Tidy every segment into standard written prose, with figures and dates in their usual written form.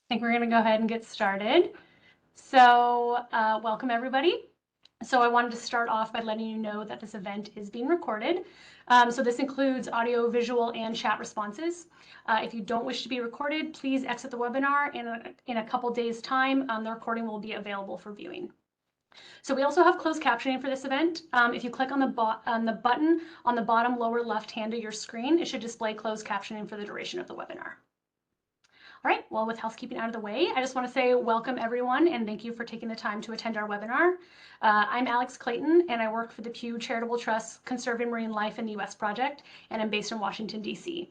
think we're going to go ahead and get started. So welcome everybody. So I wanted to start off by letting you know that this event is being recorded. So this includes audio, visual, and chat responses. If you don't wish to be recorded, please exit the webinar, and in a couple days' time, the recording will be available for viewing. So we also have closed captioning for this event. If you click on the button on the bottom lower left hand of your screen, it should display closed captioning for the duration of the webinar. All right, well, with housekeeping out of the way, I just want to say welcome everyone and thank you for taking the time to attend our webinar. I'm Alex Clayton and I work for the Pew Charitable Trusts Conserving Marine Life in the U.S. project, and I'm based in Washington, D.C.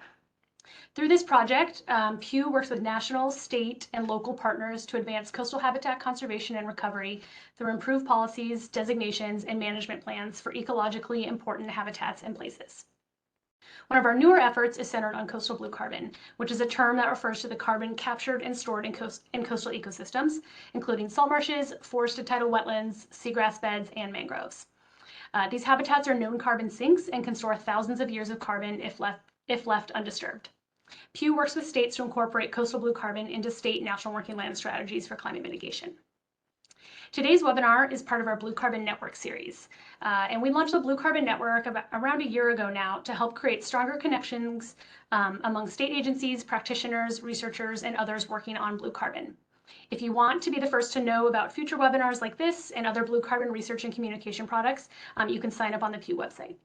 Through this project, Pew works with national, state, and local partners to advance coastal habitat conservation and recovery through improved policies, designations, and management plans for ecologically important habitats and places. One of our newer efforts is centered on coastal blue carbon, which is a term that refers to the carbon captured and stored in coastal ecosystems, including salt marshes, forested tidal wetlands, seagrass beds, and mangroves. These habitats are known carbon sinks and can store thousands of years of carbon if left undisturbed. Pew works with states to incorporate coastal blue carbon into state national working land strategies for climate mitigation. Today's webinar is part of our Blue Carbon Network series, and we launched the Blue Carbon Network around a year ago now to help create stronger connections among state agencies, practitioners, researchers, and others working on blue carbon. If you want to be the first to know about future webinars like this and other blue carbon research and communication products, you can sign up on the Pew website.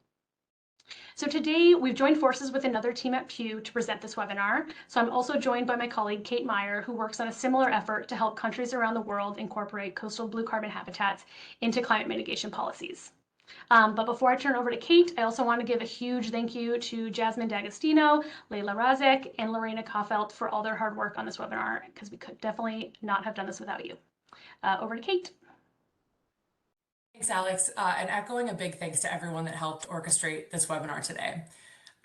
So today we've joined forces with another team at Pew to present this webinar. So I'm also joined by my colleague Kate Meyer, who works on a similar effort to help countries around the world incorporate coastal blue carbon habitats into climate mitigation policies. But before I turn over to Kate, I also want to give a huge thank you to Jasmine D'Agostino, Leila Razek, and Lorena Kaufelt for all their hard work on this webinar, because we could definitely not have done this without you. Over to Kate. Thanks, Alex, and echoing a big thanks to everyone that helped orchestrate this webinar today.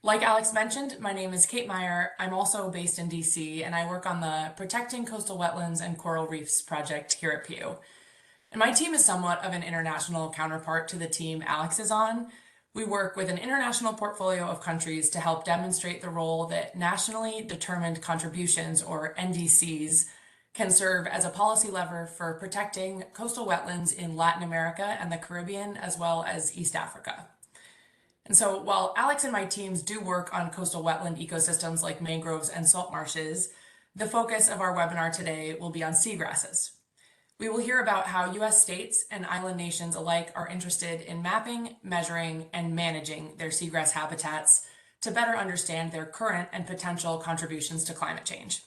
Like Alex mentioned, my name is Kate Meyer. I'm also based in DC, and I work on the Protecting Coastal Wetlands and Coral Reefs project here at Pew. And my team is somewhat of an international counterpart to the team Alex is on. We work with an international portfolio of countries to help demonstrate the role that nationally determined contributions, or NDCs, can serve as a policy lever for protecting coastal wetlands in Latin America and the Caribbean, as well as East Africa. And so while Alex and my teams do work on coastal wetland ecosystems like mangroves and salt marshes, the focus of our webinar today will be on seagrasses. We will hear about how US states and island nations alike are interested in mapping, measuring, and managing their seagrass habitats to better understand their current and potential contributions to climate change.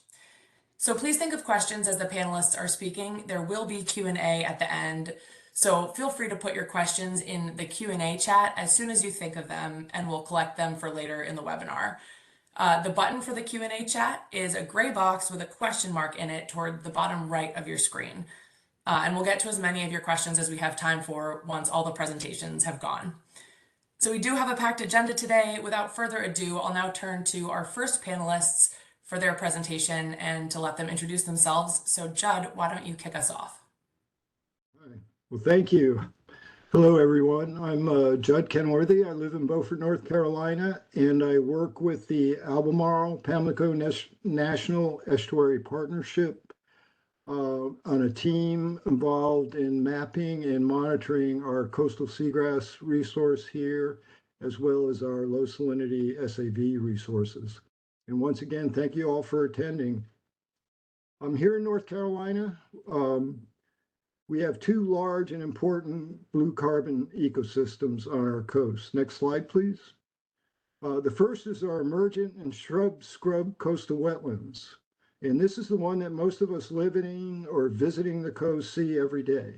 So please think of questions as the panelists are speaking. There will be Q&A at the end, so feel free to put your questions in the Q&A chat as soon as you think of them, and we'll collect them for later in the webinar. The button for the Q&A chat is a gray box with a question mark in it toward the bottom right of your screen. And we'll get to as many of your questions as we have time for once all the presentations have gone. So we do have a packed agenda today. Without further ado, I'll now turn to our first panelists for their presentation and to let them introduce themselves. So Judd, why don't you kick us off? Well, thank you. Hello, everyone. I'm Judd Kenworthy. I live in Beaufort, North Carolina, and I work with the Albemarle Pamlico National Estuary Partnership on a team involved in mapping and monitoring our coastal seagrass resource here, as well as our low salinity SAV resources. And once again, thank you all for attending. I'm here in North Carolina. We have two large and important blue carbon ecosystems on our coast. Next slide, please. The first is our emergent and shrub scrub coastal wetlands. And this is the one that most of us living or visiting the coast see every day.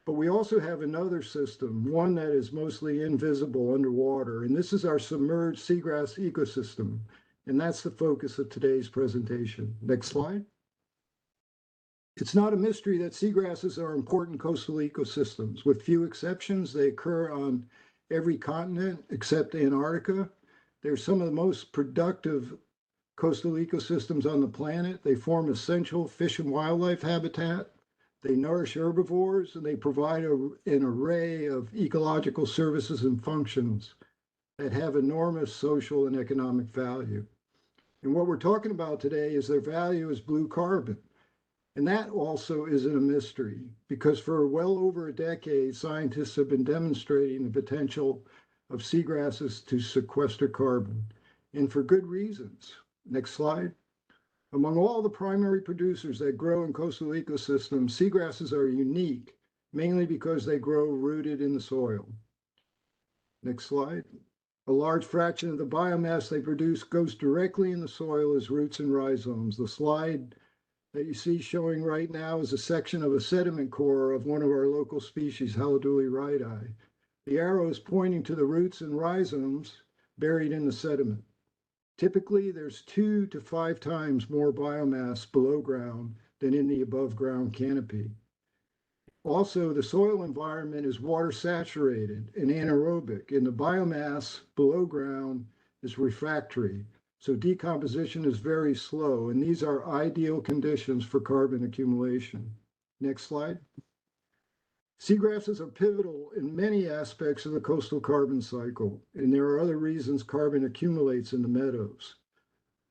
But we also have another system, one that is mostly invisible underwater, and this is our submerged seagrass ecosystem. And that's the focus of today's presentation. Next slide. It's not a mystery that seagrasses are important coastal ecosystems. With few exceptions, they occur on every continent except Antarctica. They're some of the most productive coastal ecosystems on the planet. They form essential fish and wildlife habitat. They nourish herbivores, and they provide an array of ecological services and functions that have enormous social and economic value. And what we're talking about today is their value as blue carbon. And that also isn't a mystery because for well over a decade, scientists have been demonstrating the potential of seagrasses to sequester carbon, and for good reasons. Next slide. Among all the primary producers that grow in coastal ecosystems, seagrasses are unique, mainly because they grow rooted in the soil. Next slide. A large fraction of the biomass they produce goes directly in the soil as roots and rhizomes. The slide that you see showing right now is a section of a sediment core of one of our local species, Haliduli rhydi. The arrow is pointing to the roots and rhizomes buried in the sediment. Typically, there's 2 to 5 times more biomass below ground than in the above ground canopy. Also, the soil environment is water saturated and anaerobic, and the biomass below ground is refractory. So decomposition is very slow, and these are ideal conditions for carbon accumulation. Next slide. Seagrasses are pivotal in many aspects of the coastal carbon cycle, and there are other reasons carbon accumulates in the meadows.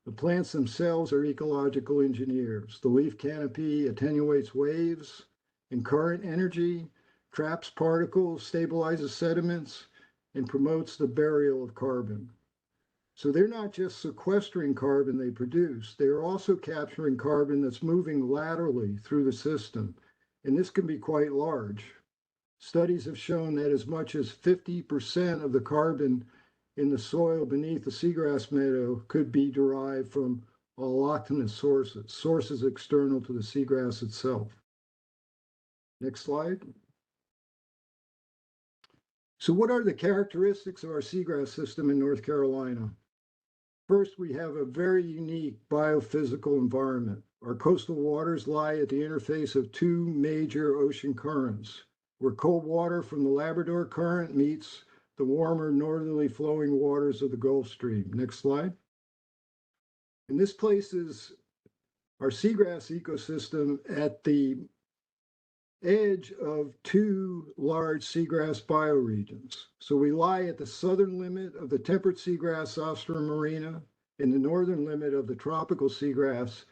The plants themselves are ecological engineers. The leaf canopy attenuates waves and current energy, traps particles, stabilizes sediments, and promotes the burial of carbon. So they're not just sequestering carbon they produce, they are also capturing carbon that's moving laterally through the system, and this can be quite large. Studies have shown that as much as 50% of the carbon in the soil beneath the seagrass meadow could be derived from allochthonous sources external to the seagrass itself. Next slide. So what are the characteristics of our seagrass system in North Carolina? First, we have a very unique biophysical environment. Our coastal waters lie at the interface of 2 major ocean currents, where cold water from the Labrador Current meets the warmer northerly flowing waters of the Gulf Stream. Next slide. And this places our seagrass ecosystem at the edge of 2 large seagrass bioregions. So we lie at the southern limit of the temperate seagrass Ostra marina and the northern limit of the tropical seagrass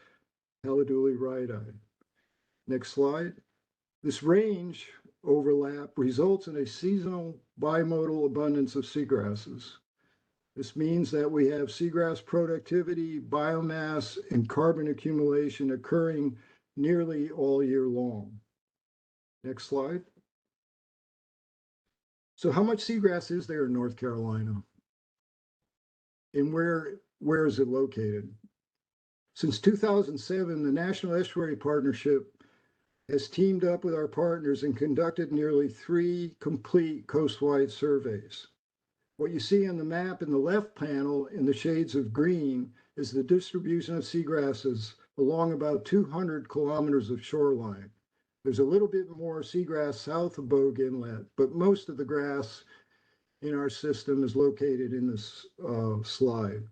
Haliduli rhydi. Next slide. This range overlap results in a seasonal bimodal abundance of seagrasses. This means that we have seagrass productivity, biomass, and carbon accumulation occurring nearly all year long. Next slide. So how much seagrass is there in North Carolina? And where is it located? Since 2007, the National Estuary Partnership has teamed up with our partners and conducted nearly 3 complete coastwide surveys. What you see on the map in the left panel in the shades of green is the distribution of seagrasses along about 200 kilometers of shoreline. There's a little bit more seagrass south of Bogue Inlet, but most of the grass in our system is located in this slide.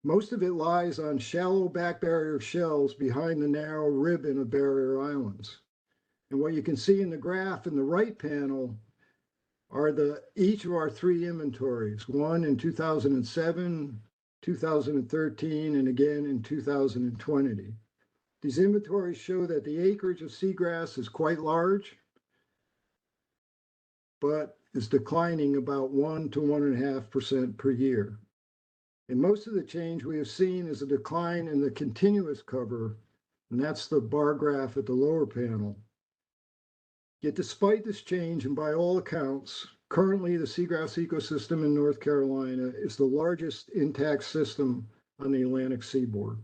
Most of it lies on shallow back barrier shelves behind the narrow ribbon of barrier islands. And what you can see in the graph in the right panel are each of our 3 inventories, one in 2007, 2013, and again in 2020. These inventories show that the acreage of seagrass is quite large, but is declining about 1 to 1.5% per year. And most of the change we have seen is a decline in the continuous cover, and that's the bar graph at the lower panel. Yet despite this change, and by all accounts, currently the seagrass ecosystem in North Carolina is the largest intact system on the Atlantic seaboard.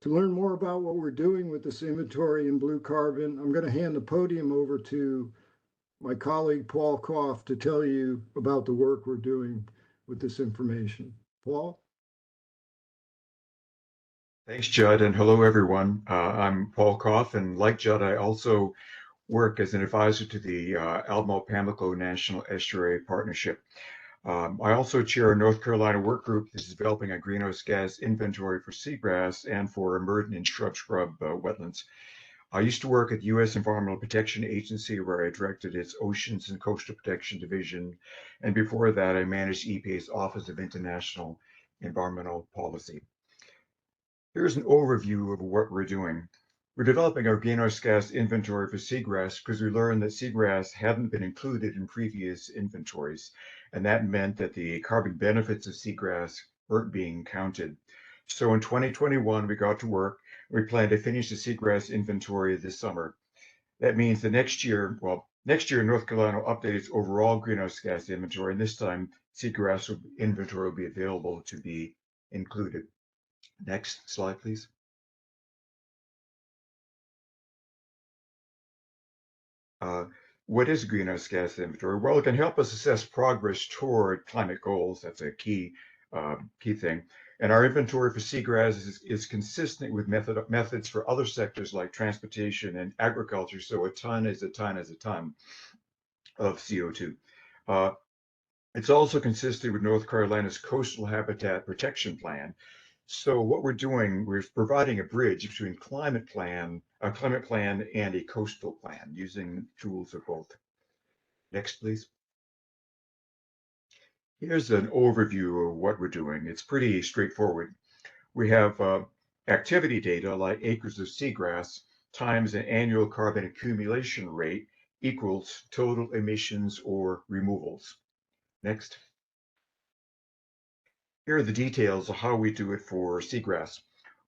To learn more about what we're doing with this inventory in blue carbon, I'm going to hand the podium over to my colleague Paul Koff to tell you about the work we're doing with this information. Paul? Thanks, Judd, and hello, everyone. I'm Paul Koff, and like Judd, I also work as an advisor to the Alamo-Pamlico National Estuary Partnership. I also chair a North Carolina work group that is developing a greenhouse gas inventory for seagrass and for emergent and shrub wetlands. I used to work at the U.S. Environmental Protection Agency, where I directed its Oceans and Coastal Protection Division. And before that, I managed EPA's Office of International environmental policy. Here's an overview of what we're doing. We're developing our greenhouse gas inventory for seagrass because we learned that seagrass hadn't been included in previous inventories, and that meant that the carbon benefits of seagrass weren't being counted. So in 2021, we got to work. We plan to finish the seagrass inventory this summer. That means the next year, North Carolina will update its overall greenhouse gas inventory, and this time seagrass inventory will be available to be included. Next slide, please. What is greenhouse gas inventory? Well, it can help us assess progress toward climate goals. That's a key thing. And our inventory for seagrass is consistent with methods for other sectors like transportation and agriculture. So a ton is a ton is a ton of CO2. It's also consistent with North Carolina's Coastal Habitat Protection Plan. So what we're doing, we're providing a bridge between a climate plan and a coastal plan using tools of both. Next, please. Here's an overview of what we're doing. It's pretty straightforward. We have activity data like acres of seagrass times an annual carbon accumulation rate equals total emissions or removals. Next. Here are the details of how we do it for seagrass.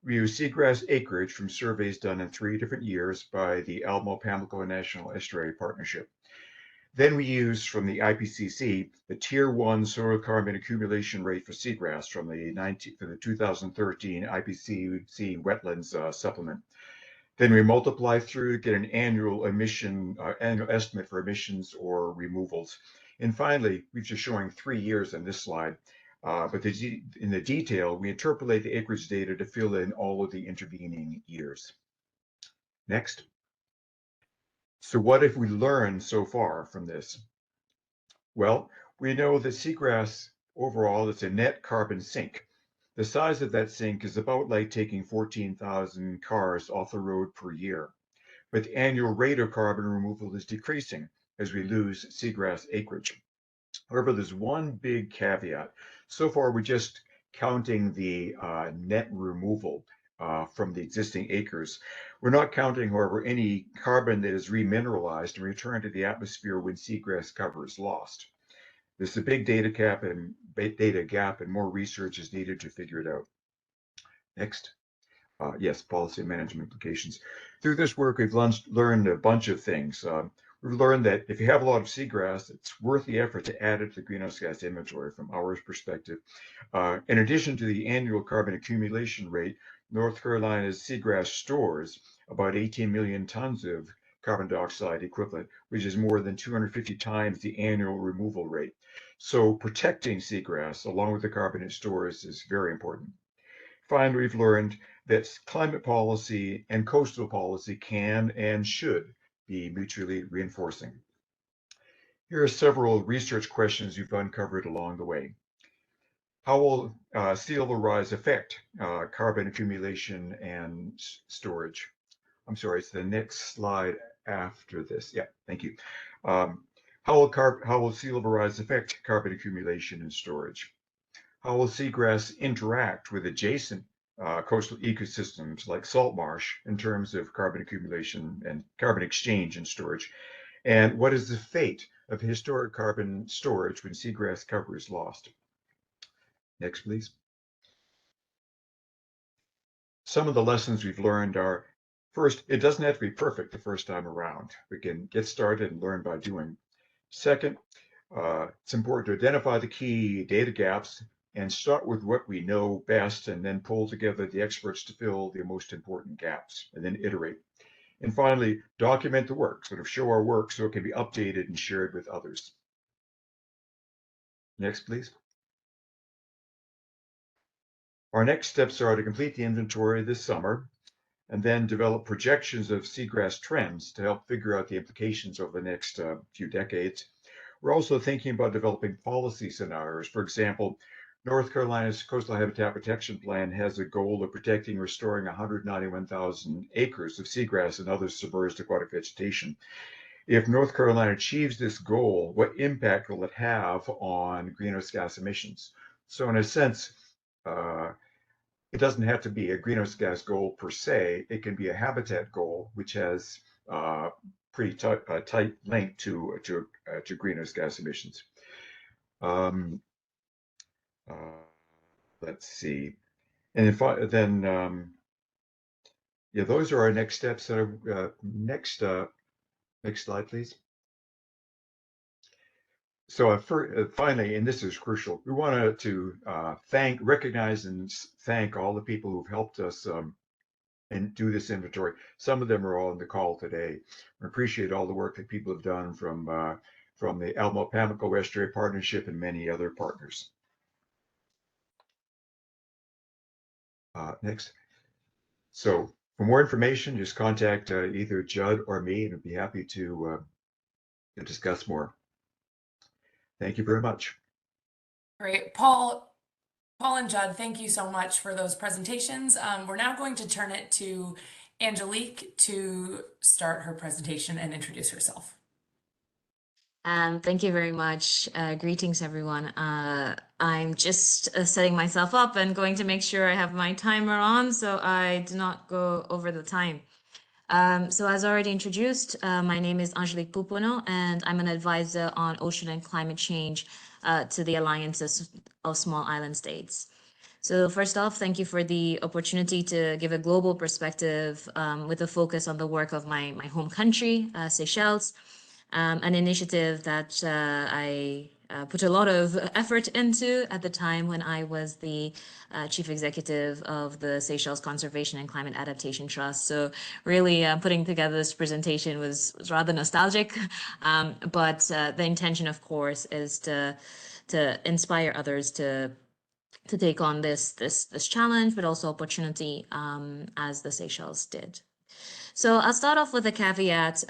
We use seagrass acreage from surveys done in 3 different years by the Alamo-Pamlico National Estuary Partnership. Then we use from the IPCC the Tier 1 soil carbon accumulation rate for seagrass from the 2013 IPCC wetlands supplement. Then we multiply through to get an annual estimate for emissions or removals. And finally, we're just showing 3 years on this slide. But in the detail, we interpolate the acreage data to fill in all of the intervening years. Next. So what have we learned so far from this? Well, we know that seagrass overall is a net carbon sink. The size of that sink is about like taking 14,000 cars off the road per year. But the annual rate of carbon removal is decreasing as we lose seagrass acreage. However, there's one big caveat. So far, we're just counting the net removal from the existing acres. We're not counting, however, any carbon that is remineralized and returned to the atmosphere when seagrass cover is lost. There's a big data gap and more research is needed to figure it out. Next. Yes, policy and management implications. Through this work, we've learned a bunch of things. We've learned that if you have a lot of seagrass, it's worth the effort to add it to the greenhouse gas inventory from our perspective. In addition to the annual carbon accumulation rate, North Carolina's seagrass stores about 18 million tons of carbon dioxide equivalent, which is more than 250 times the annual removal rate. So protecting seagrass along with the carbon it stores is very important. Finally, we've learned that climate policy and coastal policy can and should be mutually reinforcing. Here are several research questions you've uncovered along the way. How will sea level rise affect carbon accumulation and storage? I'm sorry, it's the next slide after this. Yeah, thank you. How will sea level rise affect carbon accumulation and storage? How will seagrass interact with adjacent coastal ecosystems like salt marsh in terms of carbon accumulation and carbon exchange and storage? And what is the fate of historic carbon storage when seagrass cover is lost? Next, please. Some of the lessons we've learned are, first, it doesn't have to be perfect the first time around. We can get started and learn by doing. Second, it's important to identify the key data gaps and start with what we know best and then pull together the experts to fill the most important gaps and then iterate. And finally, document the work, sort of show our work so it can be updated and shared with others. Next, please. Our next steps are to complete the inventory this summer and then develop projections of seagrass trends to help figure out the implications over the next few decades. We're also thinking about developing policy scenarios. For example, North Carolina's Coastal Habitat Protection Plan has a goal of protecting and restoring 191,000 acres of seagrass and other submerged aquatic vegetation. If North Carolina achieves this goal, what impact will it have on greenhouse gas emissions? So in a sense, it doesn't have to be a greenhouse gas goal per se. It can be a habitat goal, which has pretty tight link to greenhouse gas emissions. Let's see, and if then yeah, those are our next steps. Next slide, please. So finally, and this is crucial, we wanted to recognize and thank all the people who've helped us and do this inventory. Some of them are all on the call today. I appreciate all the work that people have done from the Alamo Pamlico Estuary Partnership and many other partners. Next. So for more information, just contact either Judd or me, and I'd be happy to discuss more. Thank you very much. Great. Paul and Judd, thank you so much for those presentations. We're now going to turn it to Angelique to start her presentation and introduce herself. Thank you very much. Greetings, everyone. I'm just setting myself up and going to make sure I have my timer on so I do not go over the time. So as already introduced, my name is Angelique Pouponneau, and I'm an advisor on ocean and climate change to the Alliance of Small Island States. So first off, thank you for the opportunity to give a global perspective with a focus on the work of my home country, Seychelles, an initiative that I put a lot of effort into at the time when I was the chief executive of the Seychelles Conservation and Climate Adaptation Trust. So really putting together this presentation was rather nostalgic, but the intention, of course, is to inspire others to take on this challenge, but also opportunity, as the Seychelles did. So I'll start off with a caveat.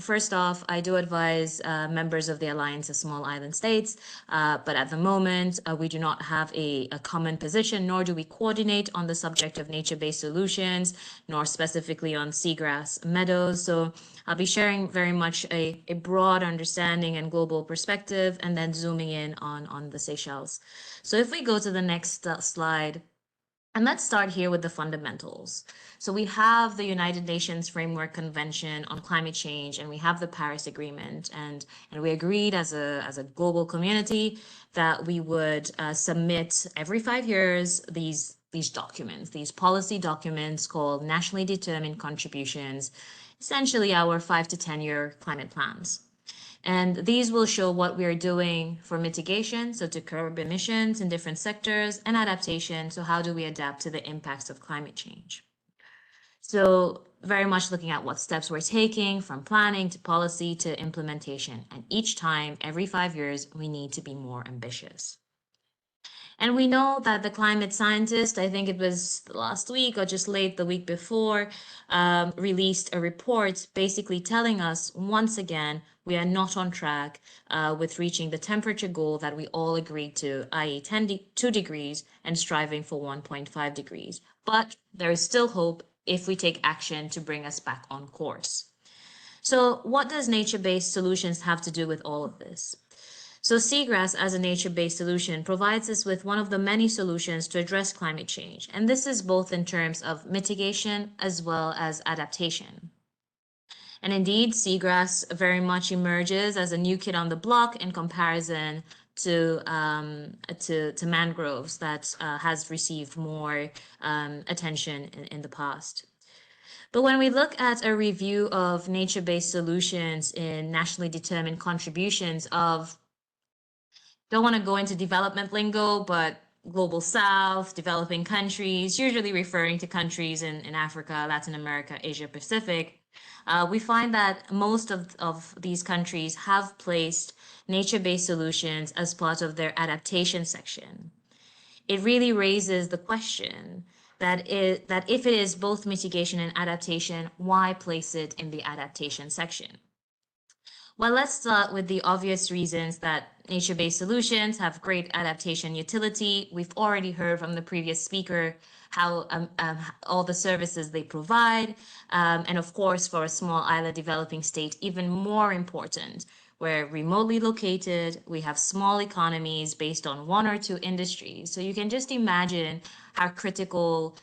First off, I do advise members of the Alliance of Small Island States, but at the moment, we do not have a common position, nor do we coordinate on the subject of nature-based solutions, nor specifically on seagrass meadows. So I'll be sharing very much a broad understanding and global perspective, and then zooming in on the Seychelles. So if we go to the next slide, and let's start here with the fundamentals. So we have the United Nations Framework Convention on Climate Change, and we have the Paris Agreement, and we agreed as a global community that we would submit every 5 years these documents, these policy documents called nationally determined contributions, essentially our 5 to 10 year climate plans. And these will show what we are doing for mitigation, so to curb emissions in different sectors, and adaptation, so how do we adapt to the impacts of climate change. So very much looking at what steps we're taking from planning to policy to implementation. And each time, every 5 years, we need to be more ambitious. And we know that the climate scientist, I think it was last week or just late the week before, released a report basically telling us once again, we are not on track with reaching the temperature goal that we all agreed to, i.e. 2 degrees and striving for 1.5 degrees. But there is still hope if we take action to bring us back on course. So what does nature-based solutions have to do with all of this? So seagrass as a nature-based solution provides us with one of the many solutions to address climate change. And this is both in terms of mitigation as well as adaptation. And indeed, seagrass very much emerges as a new kid on the block in comparison to mangroves that has received more attention in the past. But when we look at a review of nature-based solutions in nationally determined contributions of, don't want to go into development lingo, but global south, developing countries, usually referring to countries in Africa, Latin America, Asia Pacific, we find that most of these countries have placed nature-based solutions as part of their adaptation section. It really raises the question that if it is both mitigation and adaptation, why place it in the adaptation section? Well, let's start with the obvious reasons that nature-based solutions have great adaptation utility. We've already heard from the previous speaker how all the services they provide. And of course, for a small island developing state, even more important, We're remotely located. We have small economies based on one or two industries. So you can just imagine how critical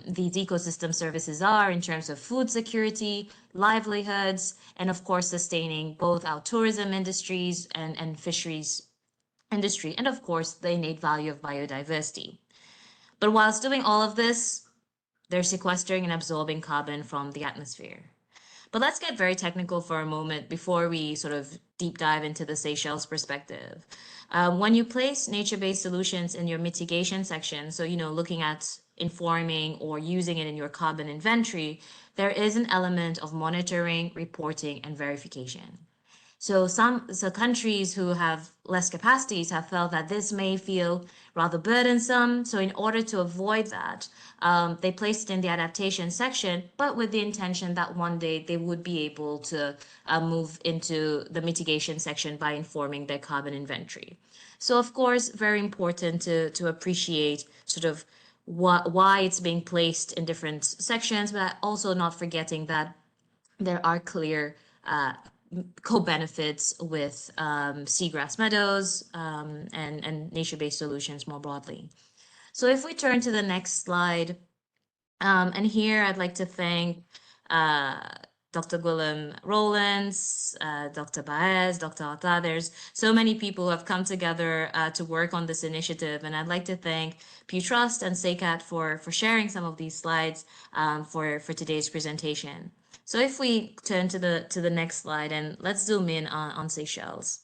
these ecosystem services are in terms of food security, livelihoods, and of course, sustaining both our tourism industries and fisheries industry, and of course, the innate value of biodiversity. But whilst doing all of this, they're sequestering and absorbing carbon from the atmosphere. But let's get very technical for a moment before we sort of deep dive into the Seychelles perspective. When you place nature-based solutions in your mitigation section, so, looking at informing or using it in your carbon inventory, there is an element of monitoring, reporting, and verification. So countries who have less capacities have felt that this may feel rather burdensome. So in order to avoid that, they placed it in the adaptation section, but with the intention that one day they would be able to move into the mitigation section by informing their carbon inventory. So of course, very important to appreciate sort of why it's being placed in different sections, but also not forgetting that there are clear co-benefits with seagrass meadows and nature-based solutions more broadly. So if we turn to the next slide, and here I'd like to thank Dr. Gwilym Rowlands, Dr. Baez, Dr. Atta. There's so many people who have come together to work on this initiative, and I'd like to thank Pew Trust and SECAT for sharing some of these slides for today's presentation. So if we turn to the next slide, and let's zoom in on Seychelles.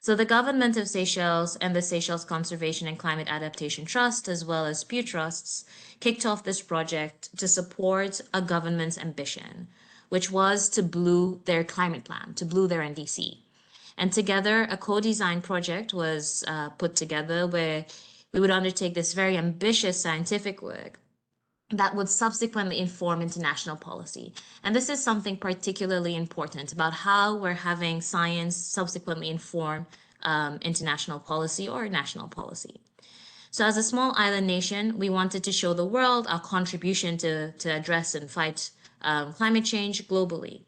So the government of Seychelles and the Seychelles Conservation and Climate Adaptation Trust, as well as Pew Trusts, kicked off this project to support a government's ambition, which was to blue their climate plan, to blue their NDC. And together, a co-design project was put together where we would undertake this very ambitious scientific work that would subsequently inform international policy. And this is something particularly important about how we're having science subsequently inform international policy or national policy. So as a small island nation, we wanted to show the world our contribution to address and fight climate change globally.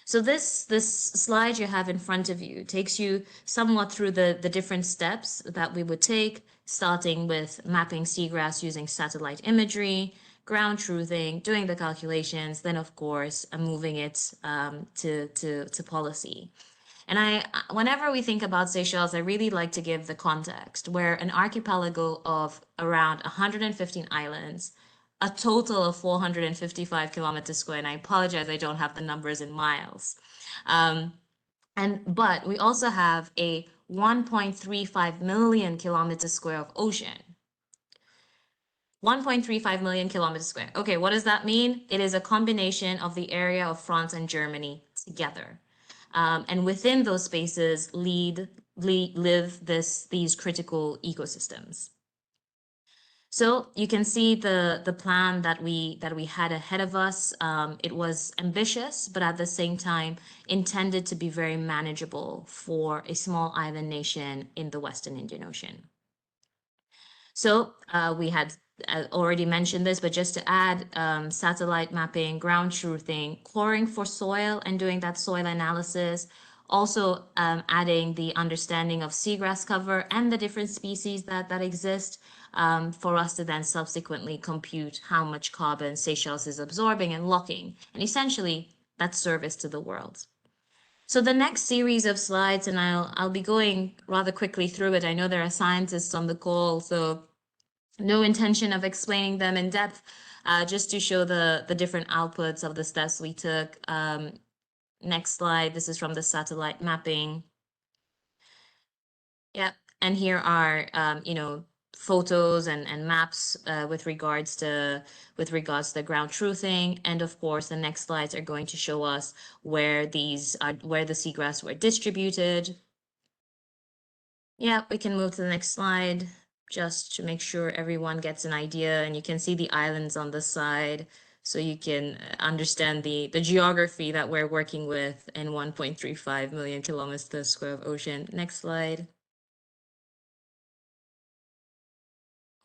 So this slide you have in front of you takes you somewhat through the different steps that we would take, starting with mapping seagrass using satellite imagery, ground truthing, doing the calculations, then of course moving it to policy. And whenever we think about Seychelles, I really like to give the context where an archipelago of around 115 islands, a total of 455 kilometers square, and I apologize, I don't have the numbers in miles. But we also have a 1.35 million kilometers square of ocean. 1.35 million kilometers square. Okay, what does that mean? It is a combination of the area of France and Germany together. And within those spaces live these critical ecosystems. So you can see the plan that we had ahead of us. It was ambitious, but at the same time intended to be very manageable for a small island nation in the Western Indian Ocean. So we had already mentioned this, but just to add, satellite mapping, ground truthing, coring for soil and doing that soil analysis, also adding the understanding of seagrass cover and the different species that exist for us to then subsequently compute how much carbon Seychelles is absorbing and locking, and essentially that service to the world. So the next series of slides, and I'll be going rather quickly through it. I know there are scientists on the call, so no intention of explaining them in depth, just to show the different outputs of the steps we took. Next slide, this is from the satellite mapping. Yeah, and here are, photos and maps with regards to the ground truthing, and of course the next slides are going to show us where the seagrass were distributed. Yeah, we can move to the next slide just to make sure everyone gets an idea, and you can see the islands on the side so you can understand the geography that we're working with in 1.35 million kilometers square of ocean. Next slide.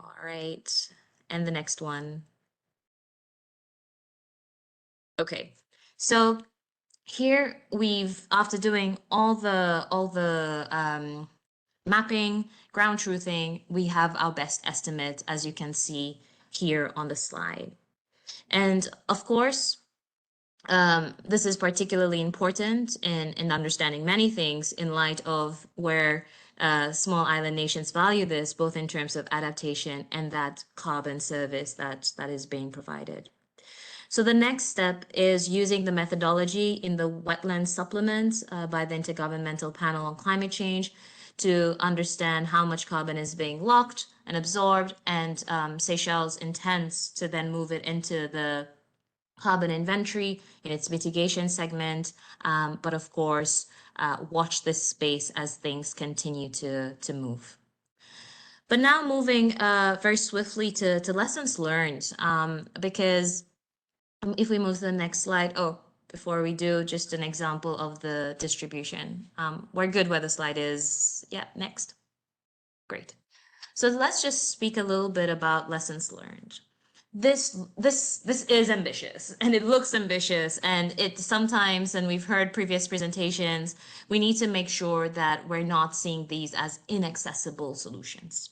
All right, and the next one. Okay, so here after doing all the mapping, ground truthing, we have our best estimate, as you can see here on the slide. And of course, this is particularly important in understanding many things in light of where small island nations value this, both in terms of adaptation and that carbon service that is being provided. So the next step is using the methodology in the wetland supplement by the Intergovernmental Panel on Climate Change to understand how much carbon is being locked and absorbed, and Seychelles intends to then move it into the carbon inventory in its mitigation segment, but of course, watch this space as things continue to move. But now moving very swiftly to lessons learned, because if we move to the next slide, before we do, just an example of the distribution. We're good where the slide is. Yeah, next. Great. So let's just speak a little bit about lessons learned. This is ambitious, and it looks ambitious, and it sometimes, and we've heard previous presentations, we need to make sure that we're not seeing these as inaccessible solutions.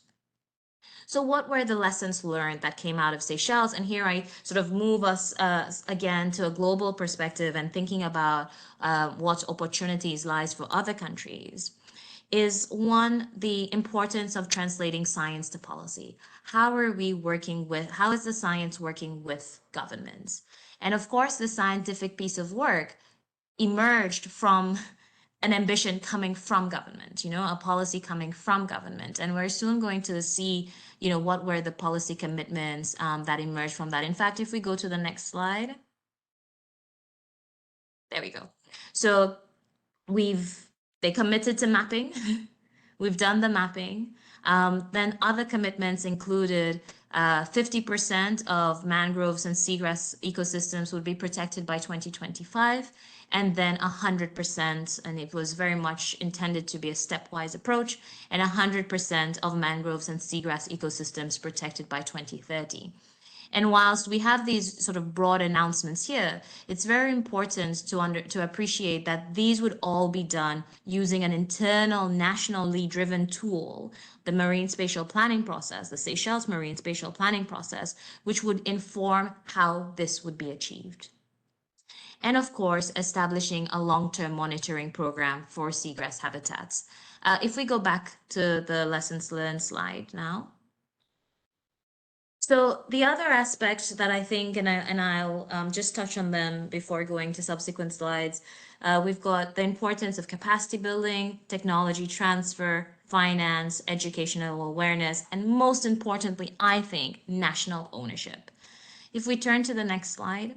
So what were the lessons learned that came out of Seychelles? And here I sort of move us again to a global perspective and thinking about what opportunities lies for other countries. Is one, the importance of translating science to policy. How is the science working with governments? And of course, the scientific piece of work emerged from an ambition coming from government, a policy coming from government. And we're soon going to see, what were the policy commitments that emerged from that. In fact, if we go to the next slide, there we go. So they committed to mapping. We've done the mapping. Then other commitments included 50% of mangroves and seagrass ecosystems would be protected by 2025, and then 100%, and it was very much intended to be a stepwise approach, and 100% of mangroves and seagrass ecosystems protected by 2030. And whilst we have these sort of broad announcements here, it's very important to appreciate that these would all be done using an internal nationally driven tool, the Marine Spatial Planning process, the Seychelles Marine Spatial Planning process, which would inform how this would be achieved. And of course, establishing a long-term monitoring program for seagrass habitats. If we go back to the lessons learned slide now. So the other aspect that I think, and I'll just touch on them before going to subsequent slides, we've got the importance of capacity building, technology transfer, finance, educational awareness, and most importantly, I think, national ownership. If we turn to the next slide,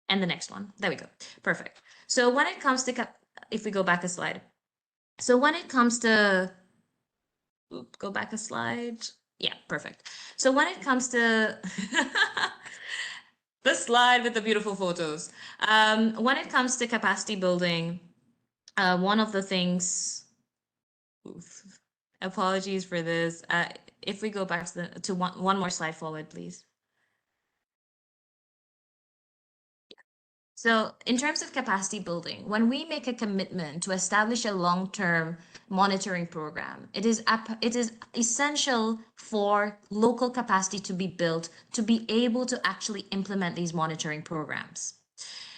and the next one, there we go, perfect. So when it comes to, if we go back a slide, so when it comes to, go back a slide. Yeah, perfect. So when it comes to the slide with the beautiful photos, when it comes to capacity building, one of the things, apologies for this. If we go back to one more slide forward, please. So in terms of capacity building, when we make a commitment to establish a long-term monitoring program, it is essential for local capacity to be built to be able to actually implement these monitoring programs,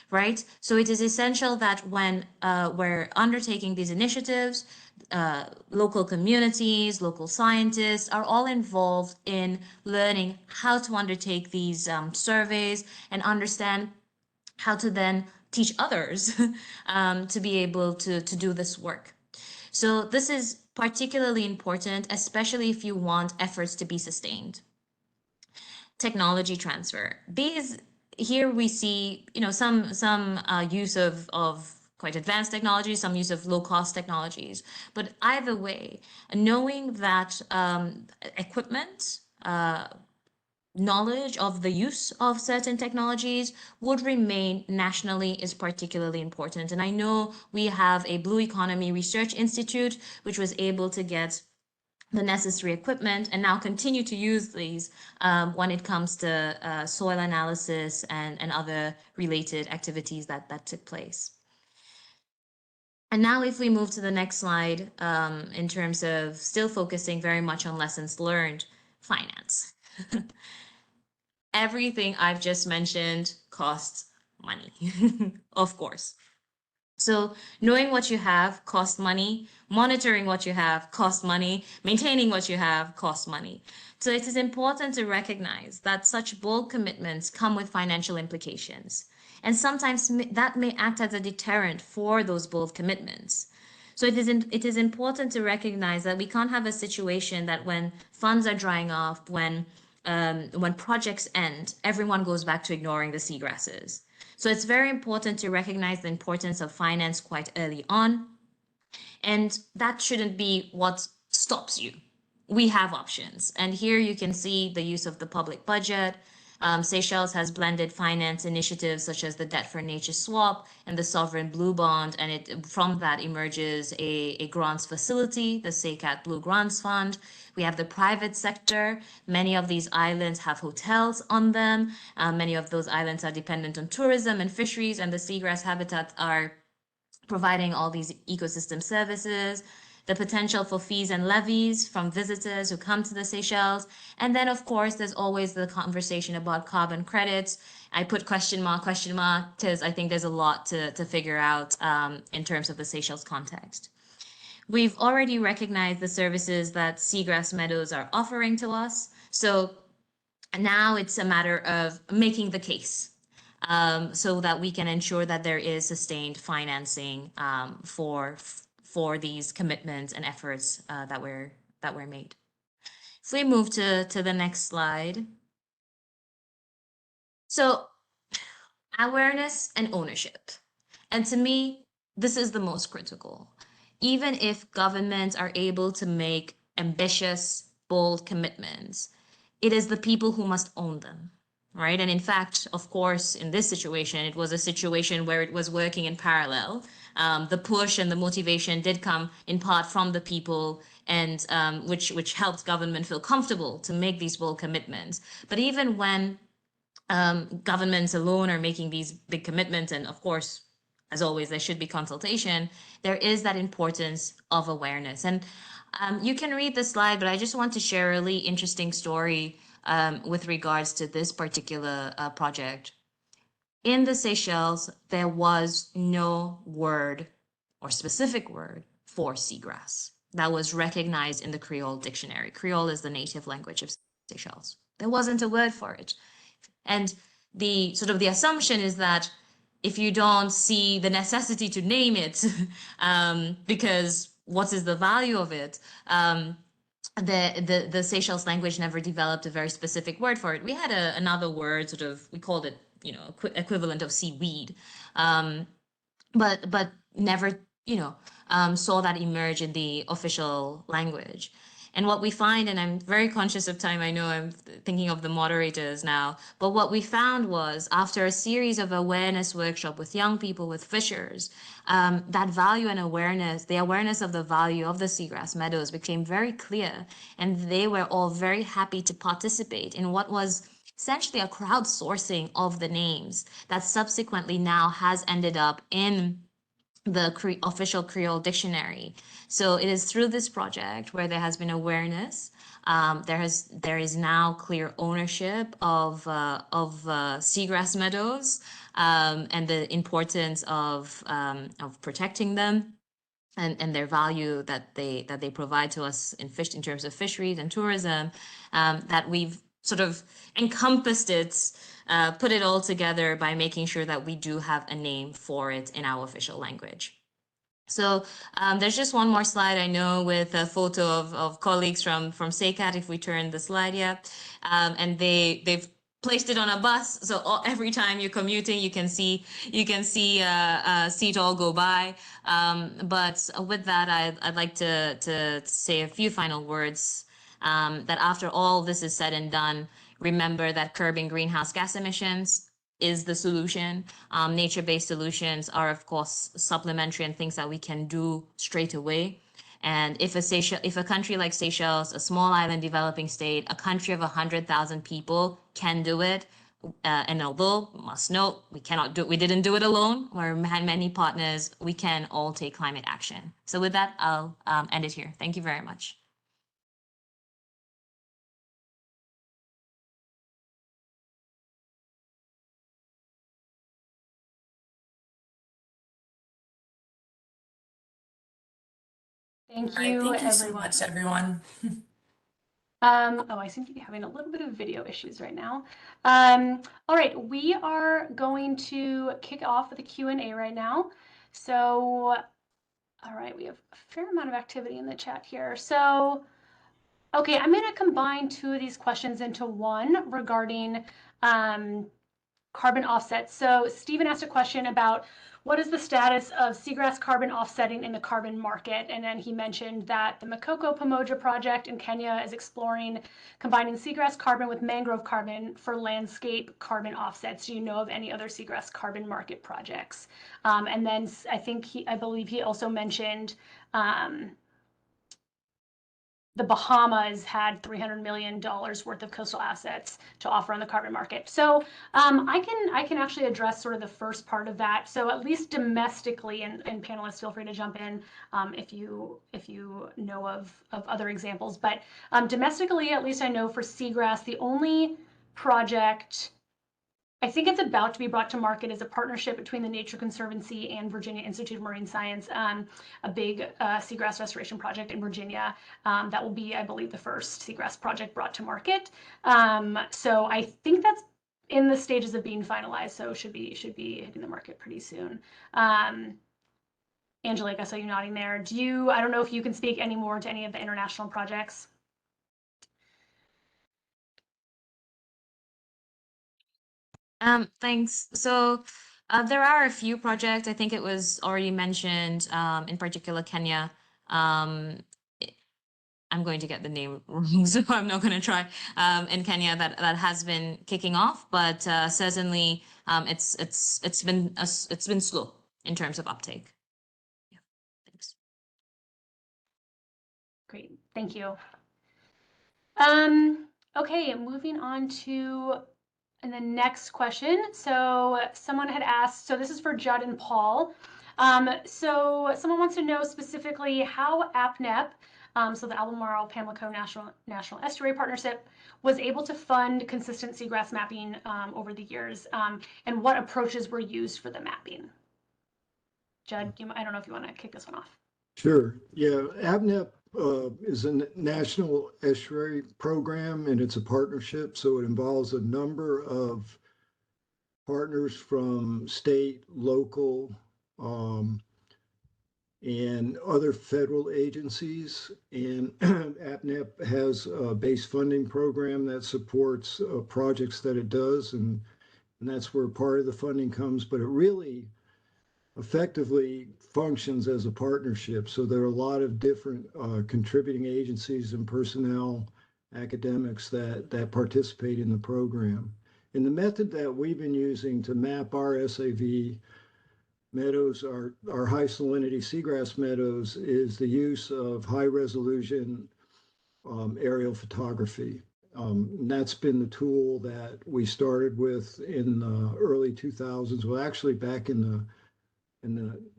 right? So it is essential that when we're undertaking these initiatives, local communities, local scientists are all involved in learning how to undertake these surveys and understand how to then teach others to be able to do this work. So this is particularly important, especially if you want efforts to be sustained. Technology transfer. Here we see, some use of quite advanced technologies, some use of low-cost technologies. But either way, knowing that equipment, knowledge of the use of certain technologies would remain nationally is particularly important. And I know we have a Blue Economy Research Institute, which was able to get the necessary equipment, and now continue to use these when it comes to soil analysis and other related activities that took place. And now if we move to the next slide, in terms of still focusing very much on lessons learned, finance. Everything I've just mentioned costs money, of course. So knowing what you have costs money, monitoring what you have costs money, maintaining what you have costs money. So it is important to recognize that such bold commitments come with financial implications. And sometimes that may act as a deterrent for those bold commitments. So it is important to recognize that we can't have a situation that when funds are drying off, when projects end, everyone goes back to ignoring the seagrasses. So it's very important to recognize the importance of finance quite early on. And that shouldn't be what stops you. We have options. And here you can see the use of the public budget. Seychelles has blended finance initiatives such as the Debt for Nature swap and the Sovereign Blue Bond, and from that emerges a grants facility, the SECAT Blue Grants Fund. We have the private sector. Many of these islands have hotels on them. Many of those islands are dependent on tourism and fisheries, and the seagrass habitats are providing all these ecosystem services. The potential for fees and levies from visitors who come to the Seychelles. And then, of course, there's always the conversation about carbon credits. I put question mark, because I think there's a lot to figure out in terms of the Seychelles context. We've already recognized the services that seagrass meadows are offering to us. So now it's a matter of making the case so that we can ensure that there is sustained financing for these commitments and efforts that were made. If we move to the next slide. So awareness and ownership. And to me, this is the most critical. Even if governments are able to make ambitious, bold commitments, it is the people who must own them, right? And in fact, of course, in this situation, it was a situation where it was working in parallel. The push and the motivation did come in part from the people, and which helped government feel comfortable to make these bold commitments. But even when governments alone are making these big commitments, and of course, as always, there should be consultation, there is that importance of awareness. And you can read the slide, but I just want to share a really interesting story with regards to this particular project. In the Seychelles, there was no word or specific word for seagrass that was recognized in the Creole dictionary. Creole is the native language of Seychelles. There wasn't a word for it. And the assumption is that if you don't see the necessity to name it, because what is the value of it? The Seychelles language never developed a very specific word for it. We had another word, we called it, equivalent of seaweed, but never, saw that emerge in the official language. And what we find, and I'm very conscious of time, I know I'm thinking of the moderators now, but what we found was after a series of awareness workshops with young people, with fishers, that value and awareness, the awareness of the value of the seagrass meadows became very clear. And they were all very happy to participate in what was essentially a crowdsourcing of the names that subsequently now has ended up in the official Creole dictionary. So it is through this project where there has been awareness. There is now clear ownership of seagrass meadows and the importance of protecting them and their value that they provide to us in terms of fisheries and tourism. That we've sort of encompassed it, put it all together by making sure that we do have a name for it in our official language. So there's just one more slide, I know, with a photo of colleagues from SECAT, if we turn the slide, yeah. And they've placed it on a bus, so every time you're commuting, you can see it all go by. But with that, I'd like to say a few final words. That after all this is said and done, remember that curbing greenhouse gas emissions is the solution. Nature-based solutions are, of course, supplementary and things that we can do straight away. And if a country like Seychelles, a small island developing state, a country of 100,000 people can do it, and although must note we didn't do it alone. We had many partners. We can all take climate action. So with that, I'll end it here. Thank you very much. Thank All right, you, thank you so everyone. much, everyone. Oh, I seem to be having a little bit of video issues right now. All right, we are going to kick off with a Q&A right now. So, all right, we have a fair amount of activity in the chat here. So, okay, I'm going to combine two of these questions into one regarding carbon offsets. So Stephen asked a question about what is the status of seagrass carbon offsetting in the carbon market? And then he mentioned that the Makoko Pamoja project in Kenya is exploring combining seagrass carbon with mangrove carbon for landscape carbon offsets. Do you know of any other seagrass carbon market projects? And then I believe he also mentioned the Bahamas had $300 million worth of coastal assets to offer on the carbon market. So I can actually address sort of the first part of that. So at least domestically, and panelists feel free to jump in if you know of other examples. But domestically, at least I know for seagrass, the only project I think it's about to be brought to market as a partnership between the Nature Conservancy and Virginia Institute of Marine Science, a big seagrass restoration project in Virginia. That will be, I believe, the first seagrass project brought to market. So I think that's in the stages of being finalized, so should be hitting the market pretty soon. Angelique, I saw you nodding there. I don't know if you can speak any more to any of the international projects. Thanks. So there are a few projects. I think it was already mentioned, in particular Kenya. I'm going to get the name wrong, so I'm not going to try. In Kenya, that has been kicking off, but certainly it's been slow in terms of uptake. Yeah, thanks. Great, thank you. Okay, moving on to the next question. So someone had asked, so this is for Judd and Paul. So someone wants to know specifically how APNEP, so the Albemarle Pamlico National Estuary Partnership, was able to fund consistent seagrass mapping over the years, and what approaches were used for the mapping. Judd, I don't know if you want to kick this one off. Sure. Yeah, ABNEP is a national estuary program, and it's a partnership. So it involves a number of partners from state, local, and other federal agencies. And APNEP has a base funding program that supports projects that it does, and that's where part of the funding comes. But it really effectively functions as a partnership. So there are a lot of different contributing agencies and personnel, academics that participate in the program. And the method that we've been using to map our SAV meadows, our high salinity seagrass meadows, is the use of high resolution aerial photography. And that's been the tool that we started with in the early 2000s. Well, actually back in the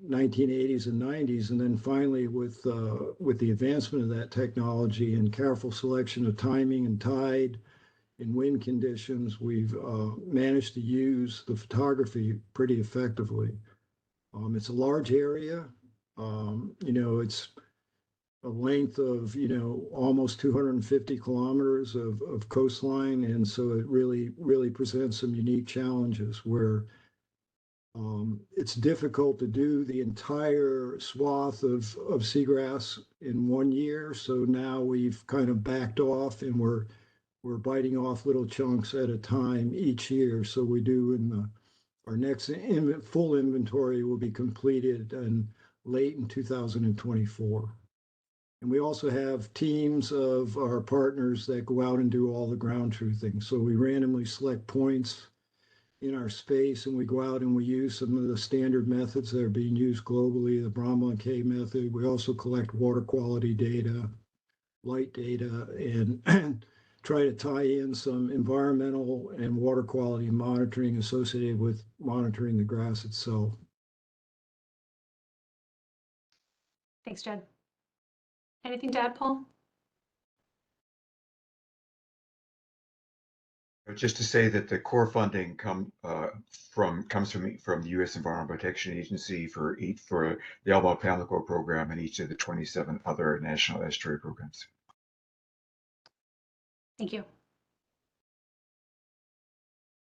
1980s and 90s, and then finally with the advancement of that technology and careful selection of timing and tide and wind conditions, we've managed to use the photography pretty effectively. It's a large area. It's a length of almost 250 kilometers of coastline, and so it really presents some unique challenges where it's difficult to do the entire swath of seagrass in 1 year. So now we've kind of backed off, and we're biting off little chunks at a time each year. So we do our next full inventory will be completed in late in 2024. And we also have teams of our partners that go out and do all the ground truthing. So we randomly select points in our space, and we go out and we use some of the standard methods that are being used globally, the Bromwell and K method. We also collect water quality data, light data, and try to tie in some environmental and water quality monitoring associated with monitoring the grass itself. Thanks, Jed. Anything to add, Paul? Just to say that the core funding comes from the U.S. Environmental Protection Agency for the Albemarle Pamlico program and each of the 27 other national estuary programs. Thank you.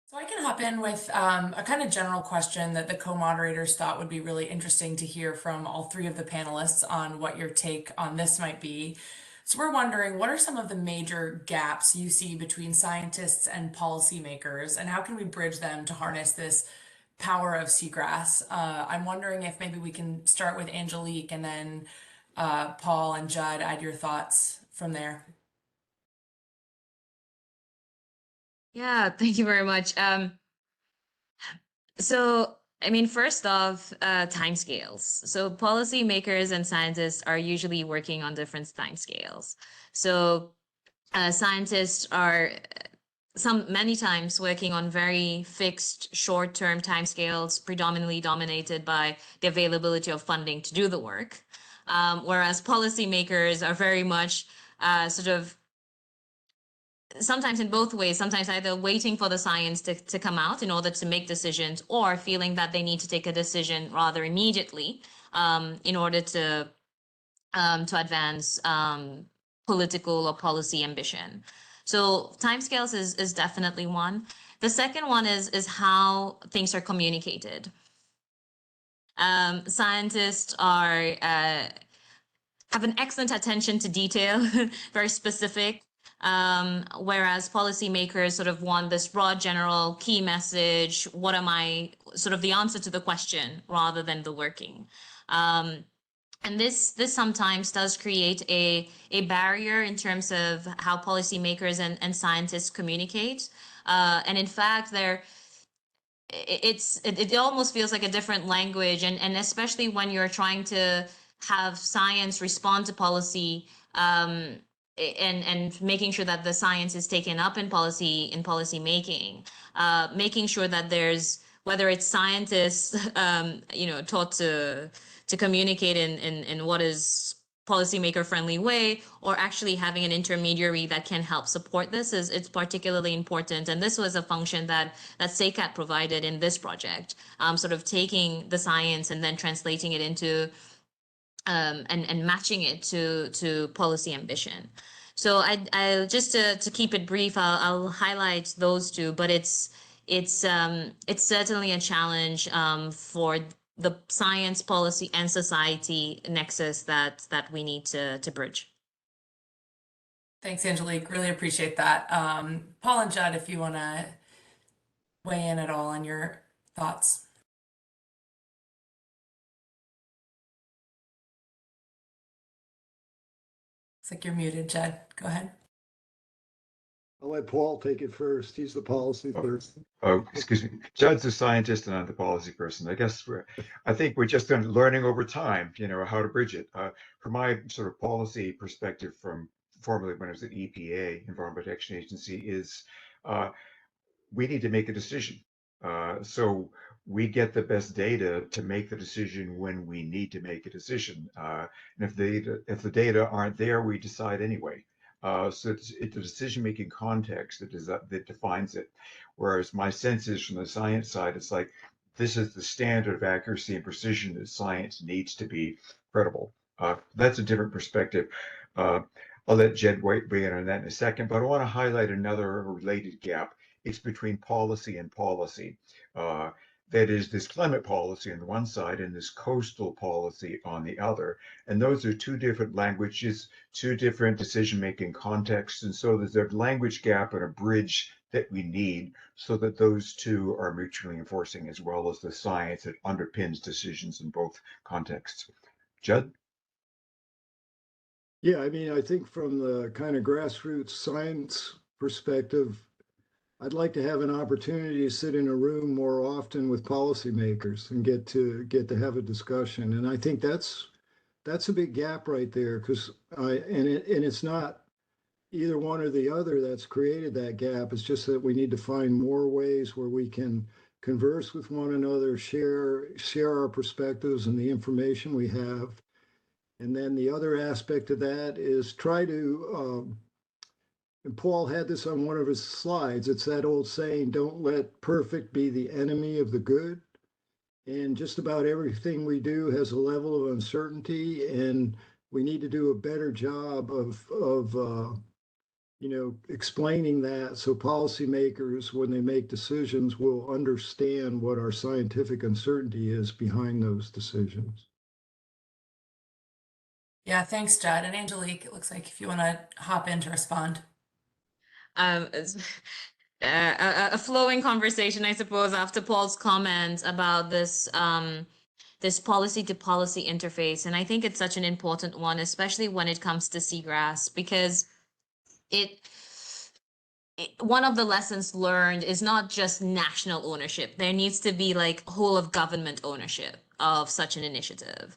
So I can hop in with a kind of general question that the co-moderators thought would be really interesting to hear from all three of the panelists on what your take on this might be. So we're wondering, what are some of the major gaps you see between scientists and policymakers, and how can we bridge them to harness this power of seagrass? I'm wondering if maybe we can start with Angelique and then Paul and Judd, add your thoughts from there. Yeah, thank you very much. So, I mean, first off, timescales. So policymakers and scientists are usually working on different timescales. So scientists are many times working on very fixed short-term timescales, predominantly dominated by the availability of funding to do the work. Whereas policymakers are very much sort of sometimes in both ways, sometimes either waiting for the science to come out in order to make decisions, or feeling that they need to take a decision rather immediately in order to advance political or policy ambition. So timescales is definitely one. The second one is how things are communicated. Scientists are have an excellent attention to detail, very specific. Whereas policymakers sort of want this broad, general key message. What am I, sort of the answer to the question rather than the working. And this sometimes does create a barrier in terms of how policymakers and scientists communicate. And in fact, it almost feels like a different language, and especially when you're trying to have science respond to policy, and making sure that the science is taken up in policy making, making sure that there's, whether it's scientists taught to communicate in what is policymaker friendly way, or actually having an intermediary that can help support this, it's particularly important. And this was a function that SACAT provided in this project, sort of taking the science and then translating it into and matching it to policy ambition. So I just to keep it brief, I'll highlight those two, but it's certainly a challenge for the science, policy, and society nexus that we need to bridge. Thanks, Angelique. Really appreciate that. Paul and Judd, if you want to weigh in at all on your thoughts. Looks like you're muted, Judd. Go ahead. I'll let Paul take it first. He's the policy person. Oh, excuse me. Judd's a scientist and I'm the policy person. I think we're just learning over time, how to bridge it. From my sort of policy perspective, from formerly when I was at EPA, Environmental Protection Agency, is we need to make a decision. So we get the best data to make the decision when we need to make a decision. And if the data aren't there, we decide anyway. So it's the decision-making context that defines it. Whereas my sense is from the science side, it's like, this is the standard of accuracy and precision that science needs to be credible. That's a different perspective. I'll let Jed weigh in on that in a second, but I want to highlight another related gap. It's between policy and policy. That is this climate policy on the one side and this coastal policy on the other. And those are two different languages, two different decision-making contexts. And so there's a language gap and a bridge that we need so that those two are mutually enforcing, as well as the science that underpins decisions in both contexts. Judd? Yeah, I mean, I think from the kind of grassroots science perspective, I'd like to have an opportunity to sit in a room more often with policymakers and get to have a discussion. And I think that's a big gap right there because it's not either one or the other that's created that gap. It's just that we need to find more ways where we can converse with one another, share our perspectives and the information we have. And then the other aspect of that is try to and Paul had this on one of his slides. It's that old saying, don't let perfect be the enemy of the good. And just about everything we do has a level of uncertainty, and we need to do a better job of explaining that so policymakers, when they make decisions, will understand what our scientific uncertainty is behind those decisions. Yeah, thanks, Judd. And Angelique, it looks like if you want to hop in to respond. It's, a flowing conversation, I suppose, after Paul's comment about this policy to policy interface. And I think it's such an important one, especially when it comes to seagrass, because it one of the lessons learned is not just national ownership. There needs to be like whole of government ownership of such an initiative.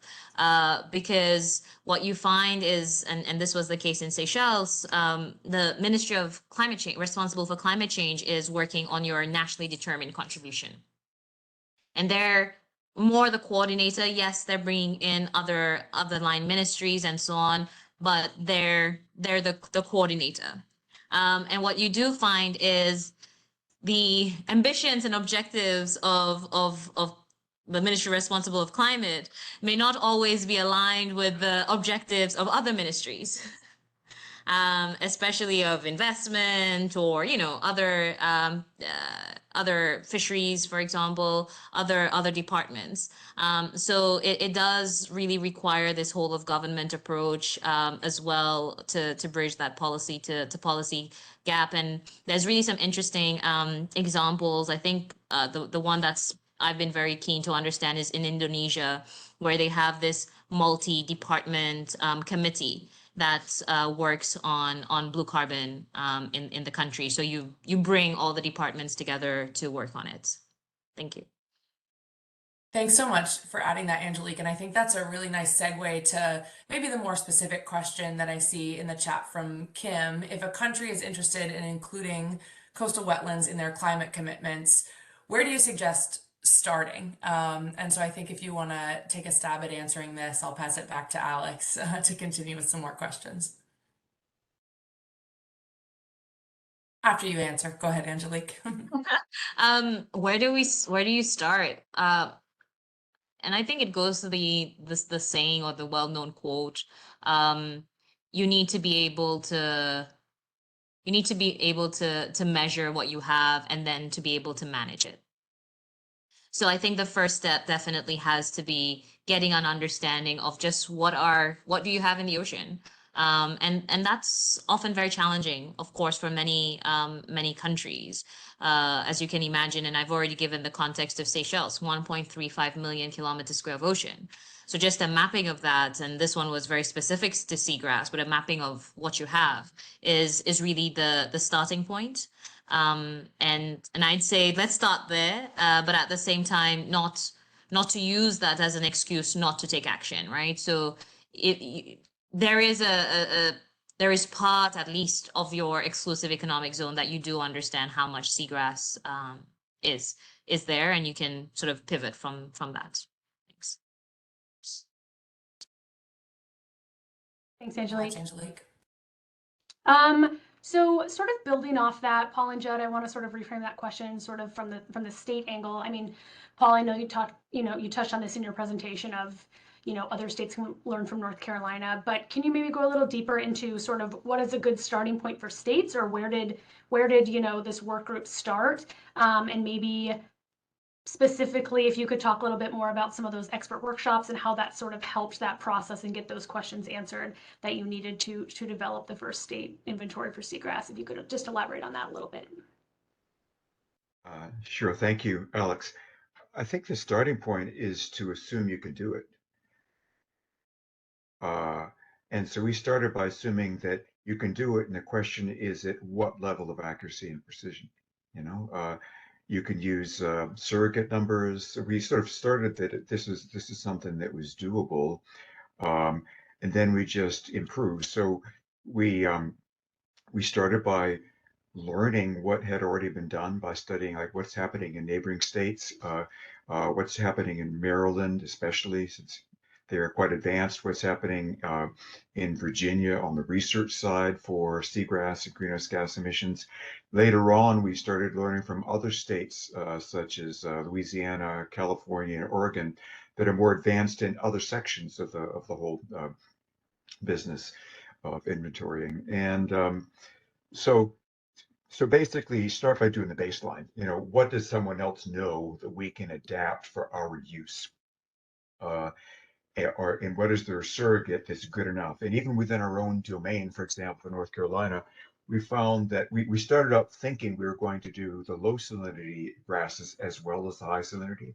Because what you find is, and this was the case in Seychelles, the Ministry of Climate Change, responsible for climate change, is working on your nationally determined contribution. And they're more the coordinator. Yes, they're bringing in other line ministries and so on, but they're the coordinator. And what you do find is the ambitions and objectives of the ministry responsible of climate may not always be aligned with the objectives of other ministries. Especially of investment or other fisheries, for example, other departments. So it does really require this whole of government approach as well to bridge that policy to policy gap. And there's really some interesting examples. I think the one that's I've been very keen to understand is in Indonesia, where they have this multi-department committee that works on blue carbon in the country. So you bring all the departments together to work on it. Thank you. Thanks so much for adding that, Angelique. And I think that's a really nice segue to maybe the more specific question that I see in the chat from Kim. If a country is interested in including coastal wetlands in their climate commitments, where do you suggest starting? And so I think if you want to take a stab at answering this, I'll pass it back to Alex to continue with some more questions. After you answer, go ahead, Angelique. Where do you start? And I think it goes to the saying or the well-known quote. You need to be able to measure what you have and then to be able to manage it. So I think the first step definitely has to be getting an understanding of just what do you have in the ocean? And that's often very challenging, of course, for many countries, as you can imagine. And I've already given the context of Seychelles, 1.35 million kilometers square of ocean. So just a mapping of that, and this one was very specific to seagrass, but a mapping of what you have is really the starting point. And I'd say let's start there, but at the same time, not to use that as an excuse not to take action, right? So there is part, at least, of your exclusive economic zone that you do understand how much seagrass is there, and you can sort of pivot from that. Thanks. Thanks, Angelique. Angelique. So sort of building off that, Paul and Judd, I want to sort of reframe that question sort of from the state angle. I mean, Paul, I know you touched on this in your presentation of, other states can learn from North Carolina, but can you maybe go a little deeper into sort of what is a good starting point for states, or where did this work group start? And maybe specifically, if you could talk a little bit more about some of those expert workshops and how that sort of helped that process and get those questions answered that you needed to develop the first state inventory for seagrass. If you could just elaborate on that a little bit. Sure. Thank you, Alex. I think the starting point is to assume you can do it. And so we started by assuming that you can do it, and the question is at what level of accuracy and precision. You can use surrogate numbers. So we sort of started that this is something that was doable, and then we just improved. So we started by learning what had already been done by studying like what's happening in neighboring states, what's happening in Maryland, especially since they're quite advanced, what's happening in Virginia on the research side for seagrass and greenhouse gas emissions. Later on, we started learning from other states such as Louisiana, California, and Oregon that are more advanced in other sections of the whole business of inventorying. And so so basically, start by doing the baseline. What does someone else know that we can adapt for our use? And what is their surrogate that's good enough? And even within our own domain, for example, in North Carolina, we found that we started out thinking we were going to do the low salinity grasses as well as the high salinity.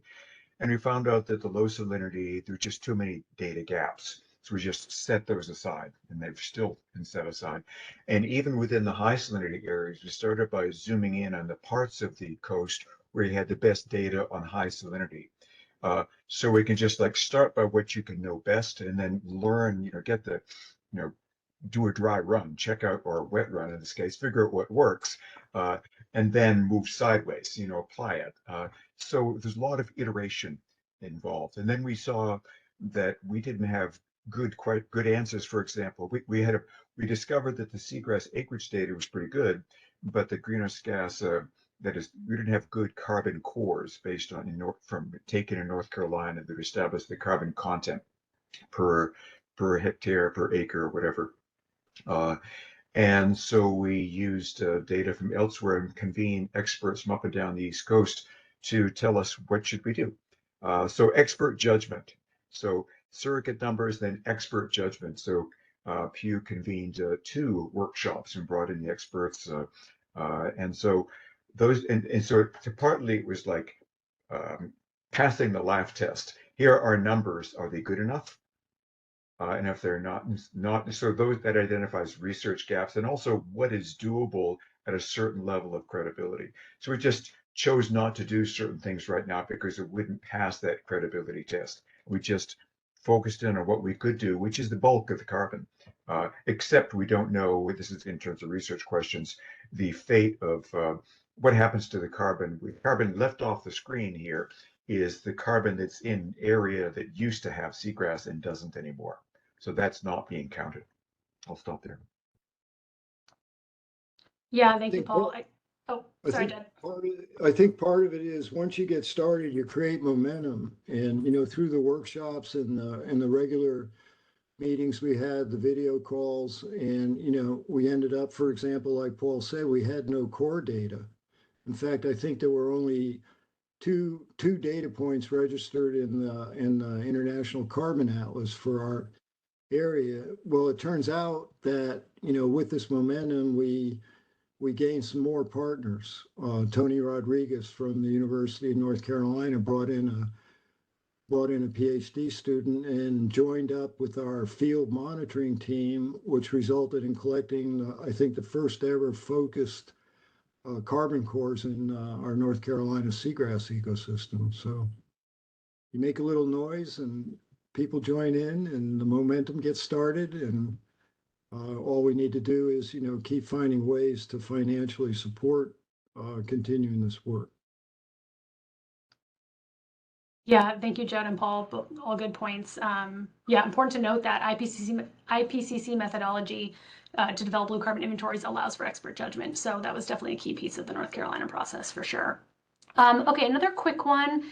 And we found out that the low salinity, there are just too many data gaps. So we just set those aside, and they've still been set aside. And even within the high salinity areas, we started by zooming in on the parts of the coast where you had the best data on high salinity. So we can just like start by what you can know best and then learn, get the, do a dry run, check out, or a wet run in this case, figure out what works, and then move sideways, apply it. So there's a lot of iteration involved. And then we saw that we didn't have quite good answers. For example, we discovered that the seagrass acreage data was pretty good, but the greenhouse gas, that is, we didn't have good carbon cores based on from taken in North Carolina that established the carbon content per hectare, per acre, or whatever. And so we used data from elsewhere and convened experts from up and down the East Coast to tell us what should we do. So expert judgment. So surrogate numbers, then expert judgment. So Pew convened 2 workshops and brought in the experts. And so those, and so partly it was like passing the laugh test. Here are our numbers. Are they good enough? And if they're not, so those that identifies research gaps and also what is doable at a certain level of credibility. So we just chose not to do certain things right now because it wouldn't pass that credibility test. We just focused in on what we could do, which is the bulk of the carbon. Except we don't know, this is in terms of research questions, the fate of what happens to the carbon. Carbon left off the screen here is the carbon that's in area that used to have seagrass and doesn't anymore. So that's not being counted. I'll stop there. Yeah, thank you, Paul. Sorry, Deb. I think part of it is once you get started, you create momentum, and through the workshops and the regular meetings we had, the video calls, and we ended up, for example, like Paul said, we had no core data. In fact, I think there were only two data points registered in the International Carbon Atlas for our area. Well, it turns out that with this momentum, we gained some more partners. Tony Rodriguez from the University of North Carolina brought in a PhD student and joined up with our field monitoring team, which resulted in collecting, I think, the first ever focused carbon cores in our North Carolina seagrass ecosystem. So you make a little noise and people join in and the momentum gets started, and all we need to do is keep finding ways to financially support continuing this work. Yeah, thank you, Judd and Paul. All good points. Yeah, important to note that IPCC methodology to develop blue carbon inventories allows for expert judgment. So that was definitely a key piece of the North Carolina process for sure. Okay, another quick one,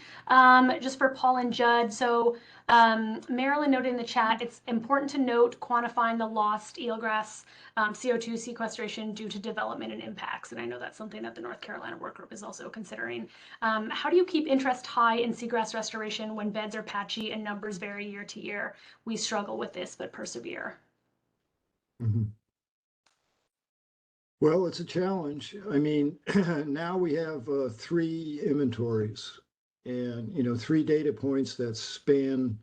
just for Paul and Judd. So Marilyn noted in the chat, it's important to note quantifying the lost eelgrass CO2 sequestration due to development and impacts. And I know that's something that the North Carolina work group is also considering. How do you keep interest high in seagrass restoration when beds are patchy and numbers vary year to year? We struggle with this, but persevere. Mm-hmm. Well, it's a challenge. I mean, now we have 3 inventories and 3 data points that span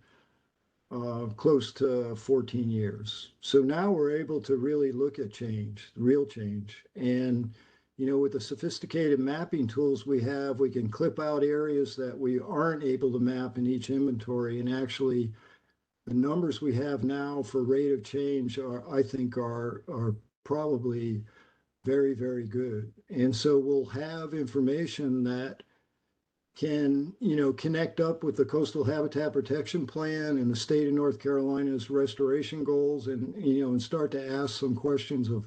close to 14 years. So now we're able to really look at change, real change. And with the sophisticated mapping tools we have, we can clip out areas that we aren't able to map in each inventory. And actually, the numbers we have now for rate of change I think are probably very, very good. And so we'll have information that can, connect up with the Coastal Habitat Protection Plan and the state of North Carolina's restoration goals, and start to ask some questions of,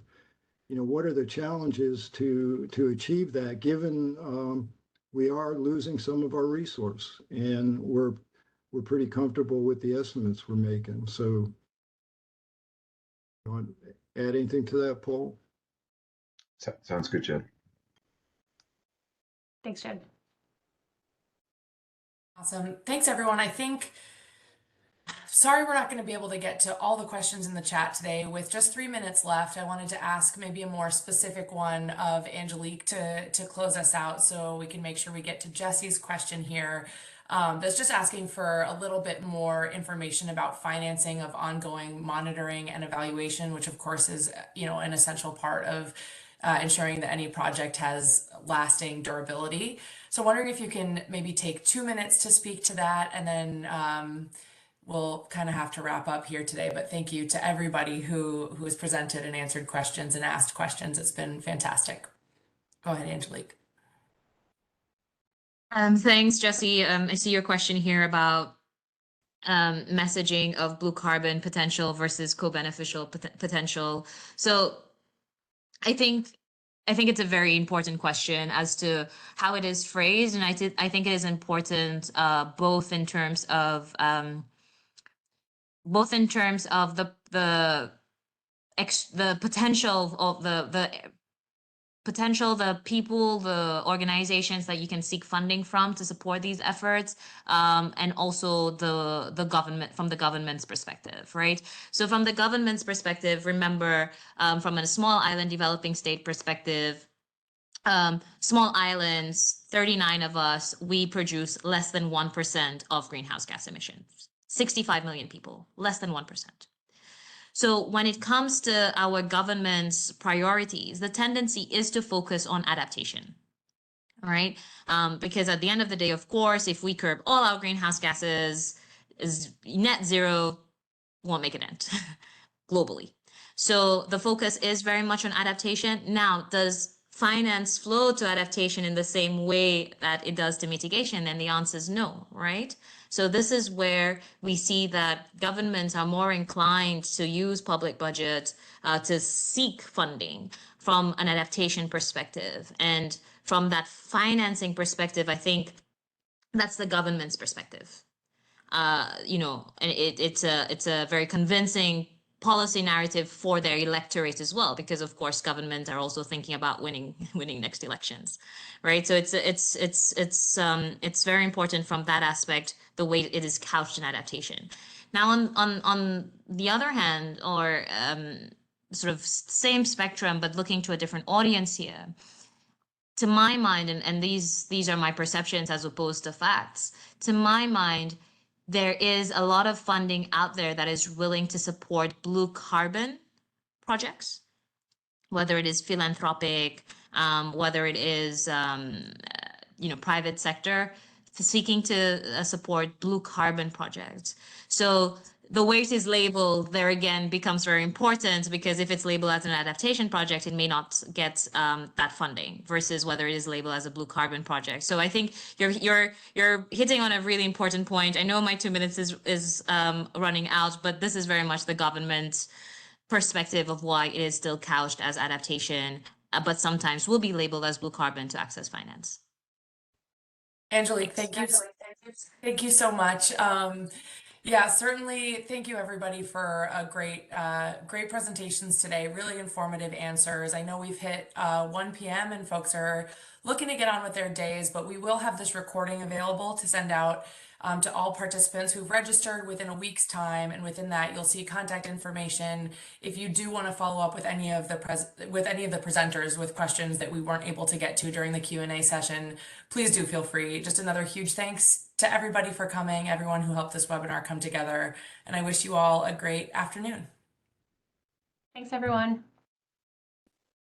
what are the challenges to achieve that, given we are losing some of our resource, and we're pretty comfortable with the estimates we're making. So, you want to add anything to that, Paul? Sounds good, Jed. Thanks, Jed. Awesome. Thanks, everyone. Sorry we're not going to be able to get to all the questions in the chat today. With just 3 minutes left, I wanted to ask maybe a more specific one of Angelique to close us out so we can make sure we get to Jesse's question here. That's just asking for a little bit more information about financing of ongoing monitoring and evaluation, which of course is, an essential part of ensuring that any project has lasting durability. So wondering if you can maybe take 2 minutes to speak to that, and then we'll kind of have to wrap up here today. But thank you to everybody who has presented and answered questions and asked questions. It's been fantastic. Go ahead, Angelique. Thanks, Jesse. I see your question here about messaging of blue carbon potential versus co-beneficial potential. So I think it's a very important question as to how it is phrased, and I think it is important both in terms of the potential of the people, the organizations that you can seek funding from to support these efforts, and also the government, from the government's perspective, right? So from the government's perspective, remember, from a small island developing state perspective, small islands, 39 of us, we produce less than 1% of greenhouse gas emissions. 65 million people, less than 1%. So when it comes to our government's priorities, the tendency is to focus on adaptation, right? Because at the end of the day, of course, if we curb all our greenhouse gases, is net zero won't make a dent globally. So the focus is very much on adaptation. Now, does finance flow to adaptation in the same way that it does to mitigation? And the answer is no, right? So this is where we see that governments are more inclined to use public budget to seek funding from an adaptation perspective. And from that financing perspective, I think that's the government's perspective. It's a very convincing policy narrative for their electorate as well, because of course governments are also thinking about winning next elections, right? So it's very important from that aspect, the way it is couched in adaptation. Now on the other hand, or sort of same spectrum but looking to a different audience here, to my mind, and these are my perceptions as opposed to facts, to my mind, there is a lot of funding out there that is willing to support blue carbon projects, whether it is philanthropic, whether it is private sector, seeking to support blue carbon projects. So the way it is labeled there again becomes very important, because if it's labeled as an adaptation project, it may not get that funding, versus whether it is labeled as a blue carbon project. So I think you're hitting on a really important point. I know my 2 minutes is running out, but this is very much the government's perspective of why it is still couched as adaptation, but sometimes will be labeled as blue carbon to access finance. Angelique, thank you so much. Yeah, certainly. Thank you everybody for a great presentations today. Really informative answers. I know we've hit 1 p.m. and folks are looking to get on with their days, but we will have this recording available to send out to all participants who've registered within a week's time, and within that you'll see contact information if you do want to follow up with any of the presenters with questions that we weren't able to get to during the Q&A session. Please do feel free. Just another huge thanks to everybody for coming, everyone who helped this webinar come together, and I wish you all a great afternoon. Thanks, everyone.